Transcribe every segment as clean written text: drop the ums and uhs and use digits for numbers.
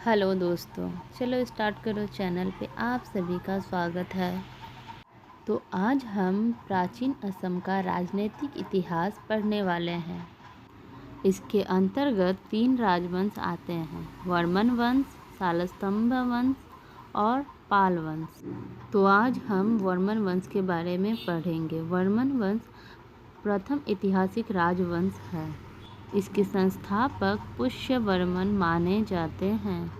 Hello दोस्तों, चलो start करो। चैनल पे आप सभी का स्वागत है। तो आज हम प्राचीन असम का राजनीतिक इतिहास पढ़ने वाले हैं। इसके अंतर्गत 3 राजवंश आते हैं: वर्मन वंश, शालस्तंभ वंश और पाल वंश। तो आज हम वर्मन वंश के बारे में पढ़ेंगे। वर्मन वंश प्रथम ऐतिहासिक राजवंश है। इसके संस्थापक पुष्यवर्मन माने जाते हैं।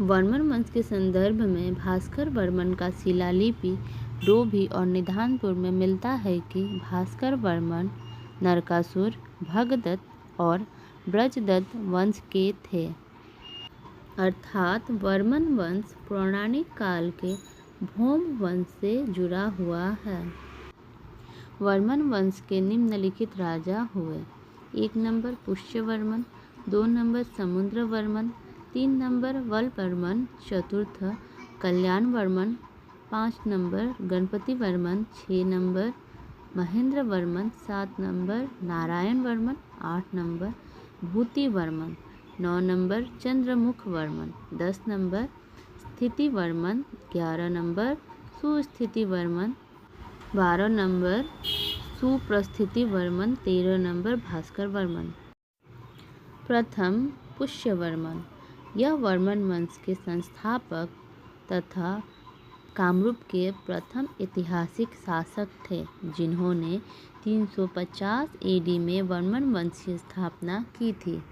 वर्मन वंश के संदर्भ में भास्कर वर्मन का शिलालिपि डोभी और निधानपुर में मिलता है कि भास्कर वर्मन नरकासुर, भगदत्त और ब्रजदत्त वंश के थे। अर्थात वर्मन वंश पौराणिक काल के भौम वंश से जुड़ा हुआ है। वर्मन वंश के निम्नलिखित राजा हुए: 1 number Pushyavarman, 2 number Samudravarman, 3 number Valavarman, चतुर्थ Kalyanavarman, 5 number Ganapativarman, 6 number Mahendravarman, 7 number Narayanavarman, 8 number Bhutivarman, 9 number Chandramukhavarman, 10 number Sthitivarman, 11 number Susthitivarman, 12 number Suprasthitivarman, 13 number Bhaskaravarman. प्रथम पुष्यवर्मन। यह वर्मन वंश के संस्थापक तथा कामरूप के प्रथम ऐतिहासिक शासक थे, जिन्होंने 350 एडी में वर्मन वंश की स्थापना की थी।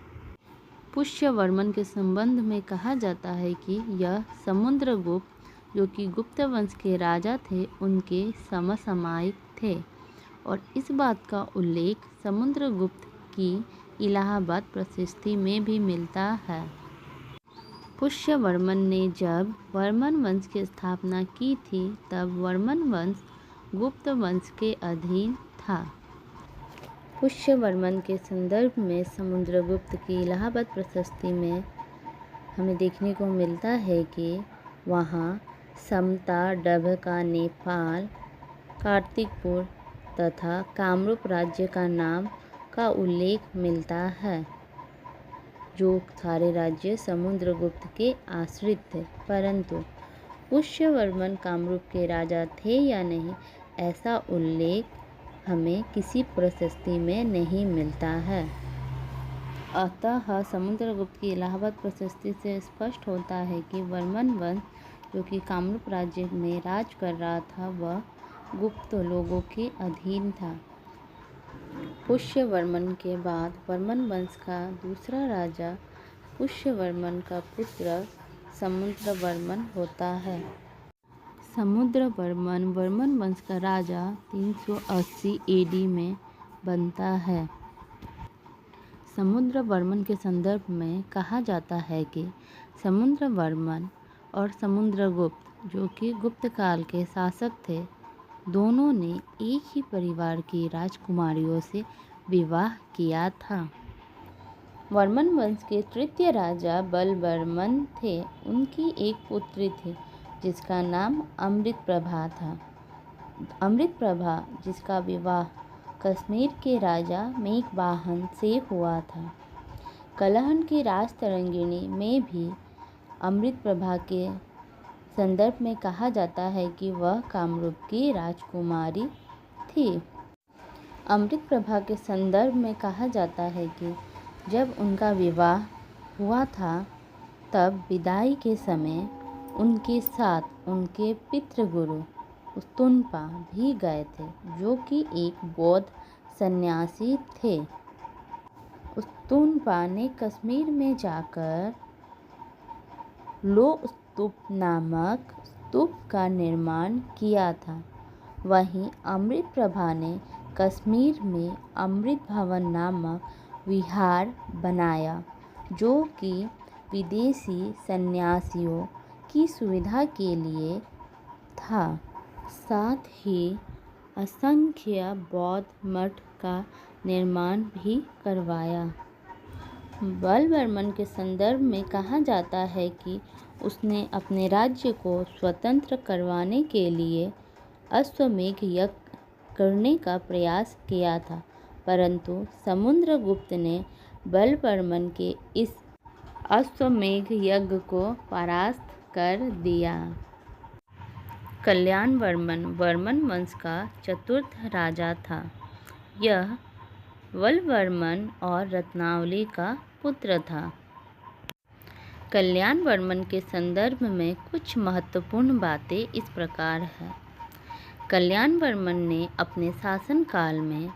पुष्यवर्मन के संबंध में कहा जाता है कि यह समुद्रगुप्त, जो कि गुप्त वंश के राजा थे, उनके समसामयिक थे, और इस बात का उल्लेख समुद्रगुप्त की इलाहाबाद प्रशस्ति में भी मिलता है। पुष्यवर्मन ने जब वर्मन वंश की स्थापना की थी, तब वर्मन वंश गुप्त वंश के अधीन था। पुष्यवर्मन के संदर्भ में समुद्रगुप्त की इलाहाबाद प्रशस्ति में हमें देखने को मिलता है कि वहाँ समता, डभका, नेपाल, कार्तिकपुर तथा कामरूप राज्य का नाम का उल्लेख मिलता है, जो सारे राज्य समुद्रगुप्त के आश्रित थे। परंतु पुष्यवर्मन कामरूप के राजा थे या नहीं, ऐसा उल्लेख हमें किसी प्रशस्ति में नहीं मिलता है। अतः समुद्रगुप्त की इलाहाबाद प्रशस्ति से स्पष्ट होता है कि वर्मन वंश, जो कि कामरूप राज्य में राज कर रहा था, वह गुप्त लोगों के अधीन था। पुष्यवर्मन के बाद वर्मन वंश का दूसरा राजा पुष्यवर्मन का पुत्र समुद्रवर्मन होता है। समुद्रवर्मन वर्मन वंश का राजा 380 एडी में बनता है। समुद्रवर्मन के संदर्भ में कहा जाता है कि समुद्रवर्मन और समुद्रगुप्त, जो कि गुप्त काल के शासक थे, दोनों ने एक ही परिवार की राजकुमारियों से विवाह किया था। वर्मन वंश के तृतीय राजा बलवर्मन थे। उनकी एक पुत्री थी जिसका नाम अमृतप्रभा था। अमृतप्रभा, जिसका विवाह कश्मीर के राजा मेघवाहन से हुआ था। कलहन की राजतरंगिणी में भी अमृतप्रभा के संदर्भ में कहा जाता है कि वह कामरूप की राजकुमारी थी। अमृतप्रभा के संदर्भ में कहा जाता है कि जब उनका विवाह हुआ था, तब विदाई के समय उनके साथ उनके पितृगुरु स्तुनपा भी गए थे, जो कि एक बौद्ध सन्यासी थे। स्तुनपा ने कश्मीर में जाकर लोस्तूप नामक स्तूप का निर्माण किया था। वहीं अमृतप्रभा ने कश्मीर में अमृत भवन नामक विहार बनाया, जो कि विदेशी सन्यासियों की सुविधा के लिए था। साथ ही असंख्य बौद्ध मठ का निर्माण भी करवाया। बलवर्मन के संदर्भ में कहा जाता है कि उसने अपने राज्य को स्वतंत्र करवाने के लिए अश्वमेध यज्ञ करने का प्रयास किया था, परंतु समुद्रगुप्त ने बलवर्मन के इस अश्वमेध यज्ञ को परास्त कर दिया। कल्याण वर्मन वर्मन वंश का चतुर्थ राजा था। यह वलवर्मन और रत्नावली का पुत्र था। कल्याण वर्मन के संदर्भ में कुछ महत्वपूर्ण बातें इस प्रकार हैं। कल्याण वर्मन ने अपने शासनकाल में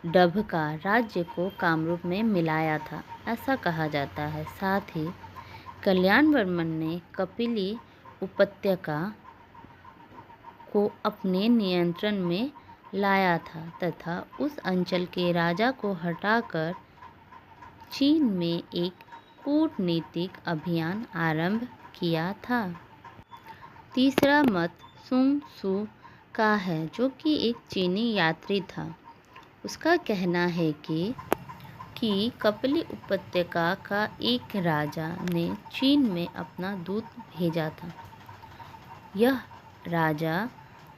डभका राज्य को कामरूप में मिलाया था, ऐसा कहा जाता है। साथ ही कल्याण वर्मन ने कपिली उपत्यका को अपने नियंत्रण में लाया था तथा उस अंचल के राजा को हटाकर चीन में एक कूटनीतिक अभियान आरंभ किया था। तीसरा मत सुंग सू का है, जो कि एक चीनी यात्री था। उसका कहना है कि कपिली उपत्यका का एक राजा ने चीन में अपना दूत भेजा था। यह राजा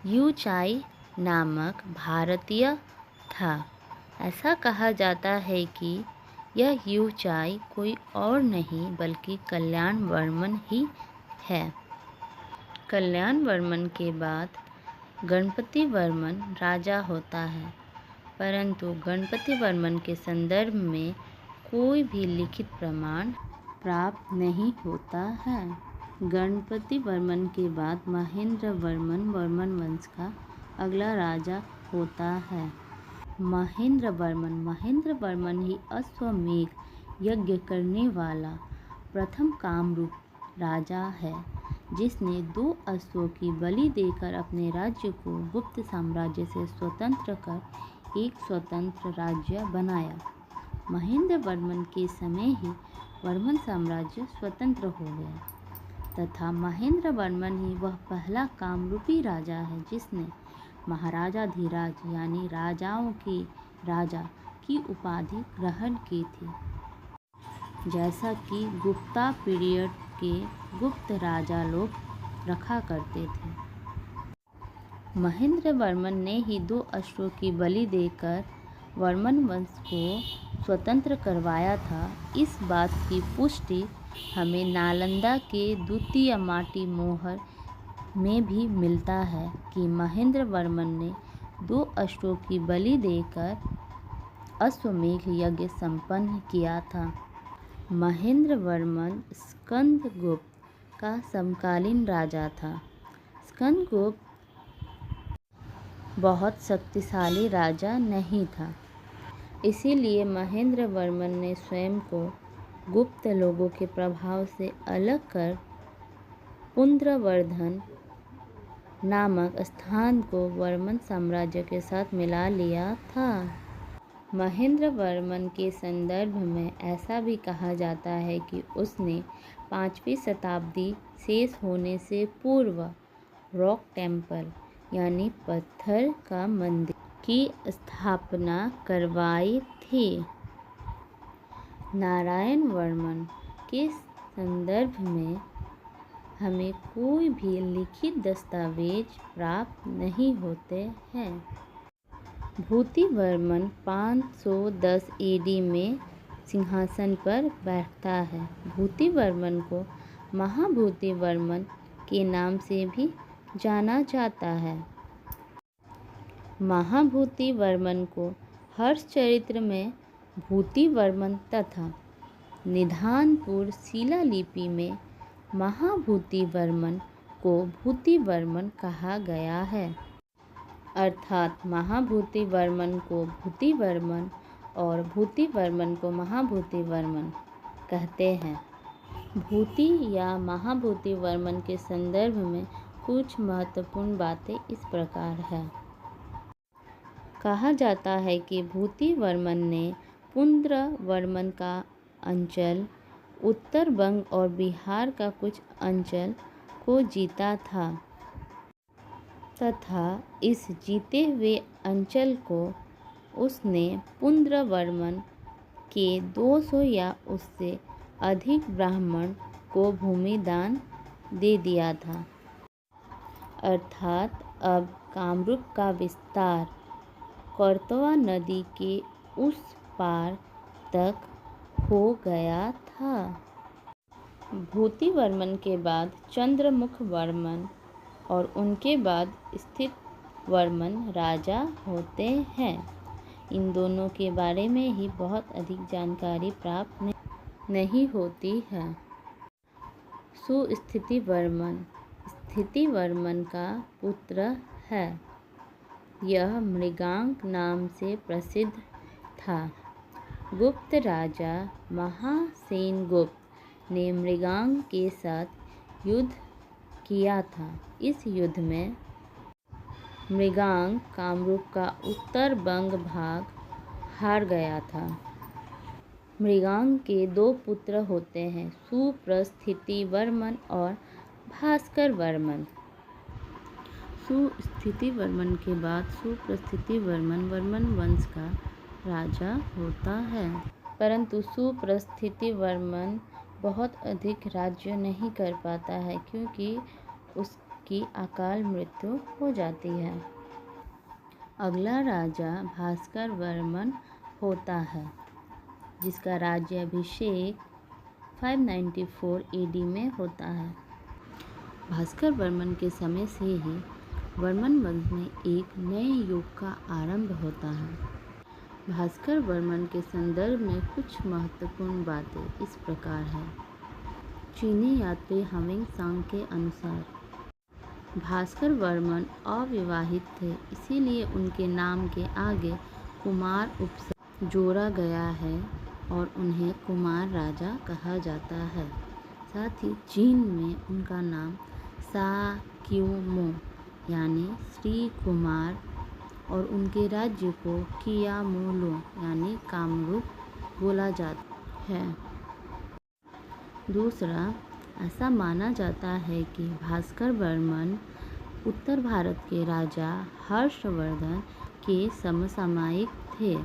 यू चाई नामक भारतीय था। ऐसा कहा जाता है कि यह यू चाई कोई और नहीं बल्कि कल्याण वर्मन ही है। कल्याण वर्मन के बाद गणपति वर्मन राजा होता है, परंतु गणपति वर्मन के संदर्भ में कोई भी लिखित प्रमाण प्राप्त नहीं होता है। गणपति वर्मन के बाद महेंद्र वर्मन वर्मन वंश का अगला राजा होता है। महेंद्र वर्मन ही अश्वमेध यज्ञ करने वाला प्रथम कामरूप राजा है, जिसने 2 अश्वों की बलि देकर अपने राज्य को गुप्त साम्राज्य से स्वतंत्र कर एक स्वतंत्र राज्य बनाया। महेंद्र वर्मन के समय ही वर्मन साम्राज्य स्वतंत्र हो गया तथा महेंद्र वर्मन ही वह पहला कामरूपी राजा है जिसने महाराजाधिराज यानी राजाओं के राजा की उपाधि ग्रहण की थी, जैसा कि गुप्ता पीरियड के गुप्त राजा लोग रखा करते थे। महेंद्र वर्मन ने ही 2 अश्वों की बलि देकर वर्मन वंश को स्वतंत्र करवाया था। इस बात की पुष्टि हमें नालंदा के द्वितीय माटी मोहर में भी मिलता है कि महेंद्र वर्मन ने 2 अश्वों की बलि देकर अश्वमेध यज्ञ संपन्न किया था। महेंद्र वर्मन स्कंदगुप्त का समकालीन राजा था। स्कंदगुप्त बहुत शक्तिशाली राजा नहीं था, इसीलिए महेंद्र वर्मन ने स्वयं को गुप्त लोगों के प्रभाव से अलग कर पुंड्रवर्धन नामक स्थान को वर्मन साम्राज्य के साथ मिला लिया था। महेंद्र वर्मन के संदर्भ में ऐसा भी कहा जाता है कि उसने 5वीं शताब्दी शेष होने से पूर्व रॉक टेम्पल यानी पत्थर का मंदिर की स्थापना करवाई थी। नारायण वर्मन के संदर्भ में हमें कोई भी लिखित दस्तावेज प्राप्त नहीं होते हैं। भूति वर्मन 510 AD में सिंहासन पर बैठता है। भूति वर्मन को महाभूति वर्मन के नाम से भी जाना जाता है। महाभूति वर्मन को हर्षचरित्र में भूति वर्मन तथा निधानपुर शिलालिपि में महाभूति वर्मन को भूति वर्मन कहा गया है। अर्थात महाभूति वर्मन को भूति वर्मन और भूति वर्मन को महाभूति वर्मन कहते हैं। भूति या महाभूति वर्मन के संदर्भ में कुछ महत्वपूर्ण बातें इस प्रकार है। कहा जाता है कि भूति वर्मन ने पुंड्रवर्मन का अंचल, उत्तर बंग और बिहार का कुछ अंचल को जीता था तथा इस जीते हुए अंचल को उसने पुंड्रवर्मन के 200 या उससे अधिक ब्राह्मण को भूमि दान दे दिया था। अर्थात अब कामरूप का विस्तार करतोआ नदी के उस पार तक हो गया था। था। भूतिवर्मन के बाद चंद्रमुख वर्मन और उनके बाद स्थितिवर्मन राजा होते हैं। इन दोनों के बारे में ही बहुत अधिक जानकारी प्राप्त नहीं होती है। सुस्थितिवर्मन स्थितिवर्मन का पुत्र है। यह मृगांक नाम से प्रसिद्ध था। गुप्त राजा महासेनगुप्त ने मृगांक के साथ युद्ध किया था। इस युद्ध में मृगांक कामरूप का उत्तर बंग भाग हार गया था। मृगांक के 2 पुत्र होते हैं, सुप्रस्थितिवर्मन और भास्करवर्मन। सुस्थितिवर्मन के बाद सुप्रस्थितिवर्मन वर्मन वंश का राजा होता है, परंतु सुप्रस्थितिवर्मन बहुत अधिक राज्य नहीं कर पाता है क्योंकि उसकी अकाल मृत्यु हो जाती है। अगला राजा भास्करवर्मन होता है, जिसका राज्याभिषेक 594 AD में होता है। भास्करवर्मन के समय से ही वर्मन वंश में एक नए युग का आरंभ होता है। भास्करवर्मन के संदर्भ में कुछ महत्वपूर्ण बातें इस प्रकार हैं। चीनी यात्री ह्वेंसांग के अनुसार भास्करवर्मन अविवाहित थे, इसीलिए उनके नाम के आगे कुमार उपसर्ग जोड़ा गया है और उन्हें कुमार राजा कहा जाता है। साथ ही चीन में उनका नाम साक्यूमो यानी श्री कुमार और उनके राज्य को कियामुलो यानी कामरूप बोला जाता है। दूसरा, ऐसा माना जाता है कि भास्करवर्मन उत्तर भारत के राजा हर्षवर्धन के समसामयिक थे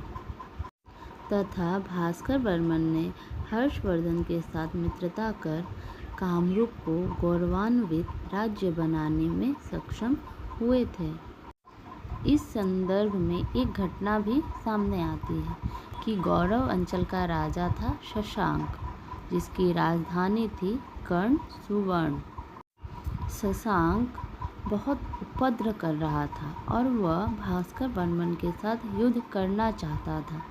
तथा भास्करवर्मन ने हर्षवर्धन के साथ मित्रता कर कामरूप को गौरवान्वित राज्य बनाने में सक्षम हुए थे। इस संदर्भ में एक घटना भी सामने आती है कि गौरव अंचल का राजा था शशांक, जिसकी राजधानी थी कर्ण सुवर्ण। शशांक बहुत उपद्रव कर रहा था और वह भास्करवर्मन के साथ युद्ध करना चाहता था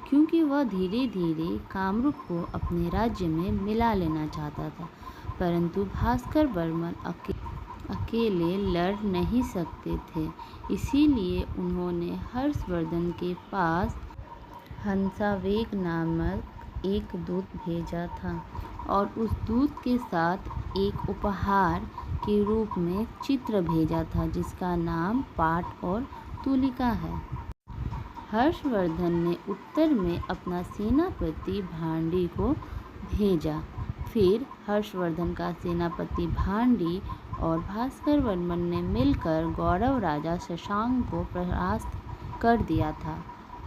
क्योंकि वह धीरे धीरे कामरूप को अपने राज्य में मिला लेना चाहता था, परंतु भास्करवर्मन अकेले लड़ नहीं सकते थे। इसीलिए उन्होंने हर्षवर्धन के पास हंसावेग नामक एक दूत भेजा था और उस दूत के साथ एक उपहार के रूप में चित्र भेजा था जिसका नाम पाठ और तुलिका है। हर्षवर्धन ने उत्तर में अपना सेनापति भांडी को भेजा। फिर हर्षवर्धन का सेनापति भांडी और भास्करवर्मन ने मिलकर गौरव राजा शशांक को परास्त कर दिया था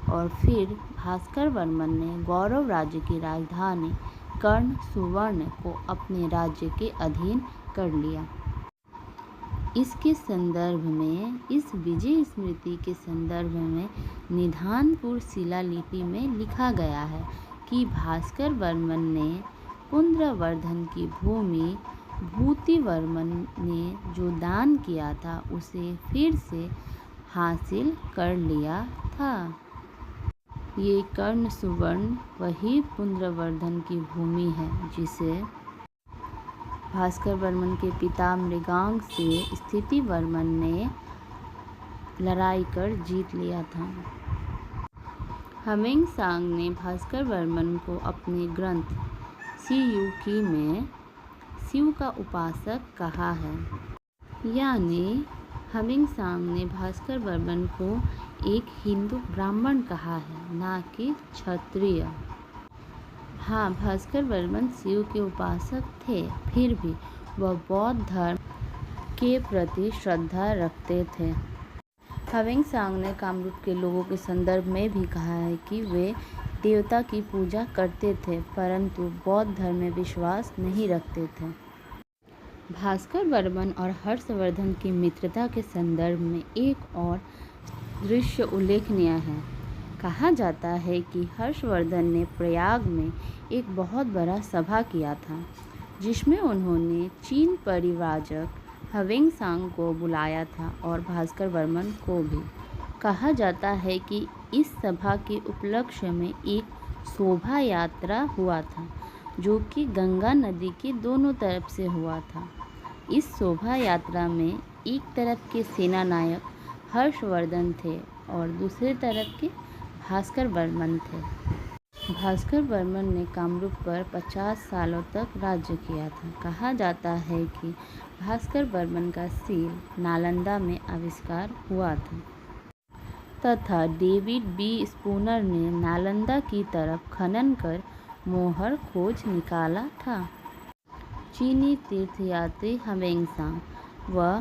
और फिर भास्करवर्मन ने गौरव राज्य की राजधानी कर्ण सुवर्ण को अपने राज्य के अधीन कर लिया। इसके संदर्भ में, इस विजय स्मृति के संदर्भ में निधानपुर शिलालिपि में लिखा गया है कि भास्करवर्मन ने पुंड्रवर्धन की भूमि भूतिवर्मन ने जो दान किया था उसे फिर से हासिल कर लिया था। ये कर्ण सुवर्ण वही पुंड्रवर्धन की भूमि है जिसे भास्करवर्मन के पिता मृगांक से स्थितिवर्मन ने लड़ाई कर जीत लिया था। ह्वेंसांग ने भास्करवर्मन को अपने ग्रंथ शियुकी में शिव का उपासक कहा है, यानी ह्वेंसांग ने भास्करवर्मन को एक हिंदू ब्राह्मण कहा है, ना कि क्षत्रिय। हाँ, भास्करवर्मन शिव के उपासक थे, फिर भी वह बौद्ध धर्म के प्रति श्रद्धा रखते थे। ह्वेंसांग ने कामरूप के लोगों के संदर्भ में भी कहा है कि वे देवता की पूजा करते थे परंतु बौद्ध धर्म में विश्वास नहीं रखते थे। भास्करवर्मन और हर्षवर्धन की मित्रता के संदर्भ में एक और दृश्य उल्लेखनीय है। कहा जाता है कि हर्षवर्धन ने प्रयाग में एक बहुत बड़ा सभा किया था, जिसमें उन्होंने चीन परिव्राजक ह्वेंसांग को बुलाया था और भास्कर वर्मन को भी। कहा जाता है कि इस सभा के उपलक्ष्य में एक शोभा यात्रा हुआ था, जो कि गंगा नदी के दोनों तरफ से हुआ था। इस शोभा यात्रा में एक तरफ के सेनानायक हर्षवर्धन थे और दूसरी तरफ के भास्कर वर्मन थे। भास्कर वर्मन ने कामरूप पर 50 सालों तक राज्य किया था। कहा जाता है कि भास्कर वर्मन का सील नालंदा में आविष्कार हुआ था तथा डेविड बी स्पूनर ने नालंदा की तरफ खनन कर मोहर खोज निकाला था। चीनी तीर्थयात्री ह्वेंसांग वह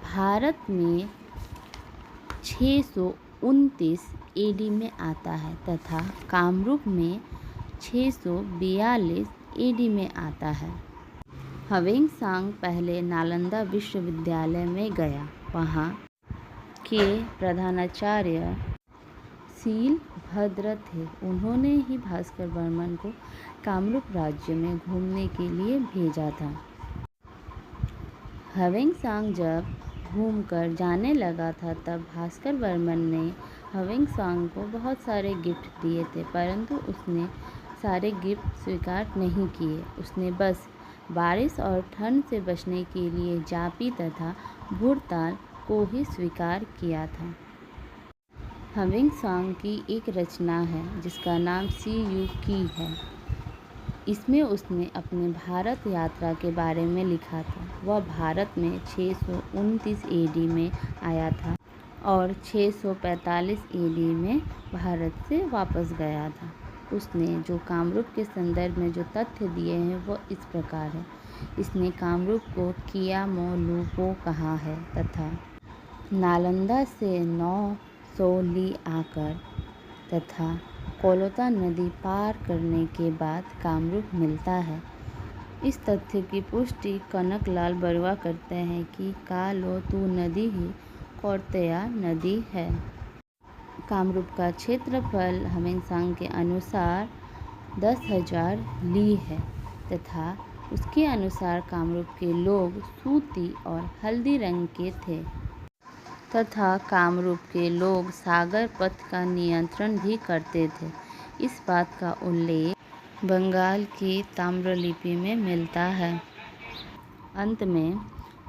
भारत में 629 एडी में आता है तथा कामरूप में 642 एडी में आता है। ह्वेंसांग पहले नालंदा विश्वविद्यालय में गया। वहाँ के प्रधानाचार्य शीलभद्र थे। उन्होंने ही भास्कर वर्मन को कामरूप राज्य में घूमने के लिए भेजा था। ह्वेंसांग जब घूमकर जाने लगा था तब भास्कर वर्मन ने ह्वेंसांग को बहुत सारे गिफ्ट दिए थे, परंतु उसने सारे गिफ्ट स्वीकार नहीं किए। उसने बस बारिश और ठंड से बचने के लिए जापी तथा भूरताल को ही स्वीकार किया था। ह्वेंसांग की एक रचना है जिसका नाम सी यू की है। इसमें उसने अपने भारत यात्रा के बारे में लिखा था। वह भारत में 629 एडी में आया था और 645 एडी में भारत से वापस गया था। उसने जो कामरूप के संदर्भ में जो तथ्य दिए हैं वो इस प्रकार है। इसने कामरूप को कियामोलुपो कहा है तथा नालंदा से 900 ली आकर तथा कोलकाता नदी पार करने के बाद कामरूप मिलता है। इस तथ्य की पुष्टि कनकलाल बरुआ करते हैं कि कालोतू नदी ही कौरतया नदी है। कामरूप का क्षेत्रफल ह्वेंसांग के अनुसार 10,000 ली है तथा उसके अनुसार कामरूप के लोग सूती और हल्दी रंग के थे तथा कामरूप के लोग सागर पथ का नियंत्रण भी करते थे। इस बात का उल्लेख बंगाल की ताम्रलिपि में मिलता है। अंत में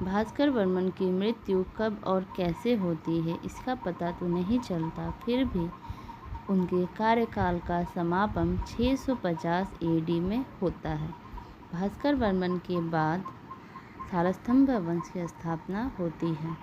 भास्कर वर्मन की मृत्यु कब और कैसे होती है इसका पता तो नहीं चलता, फिर भी उनके कार्यकाल का समापन 650 एडी में होता है। भास्कर वर्मन के बाद शालस्तंभ वंश की स्थापना होती है।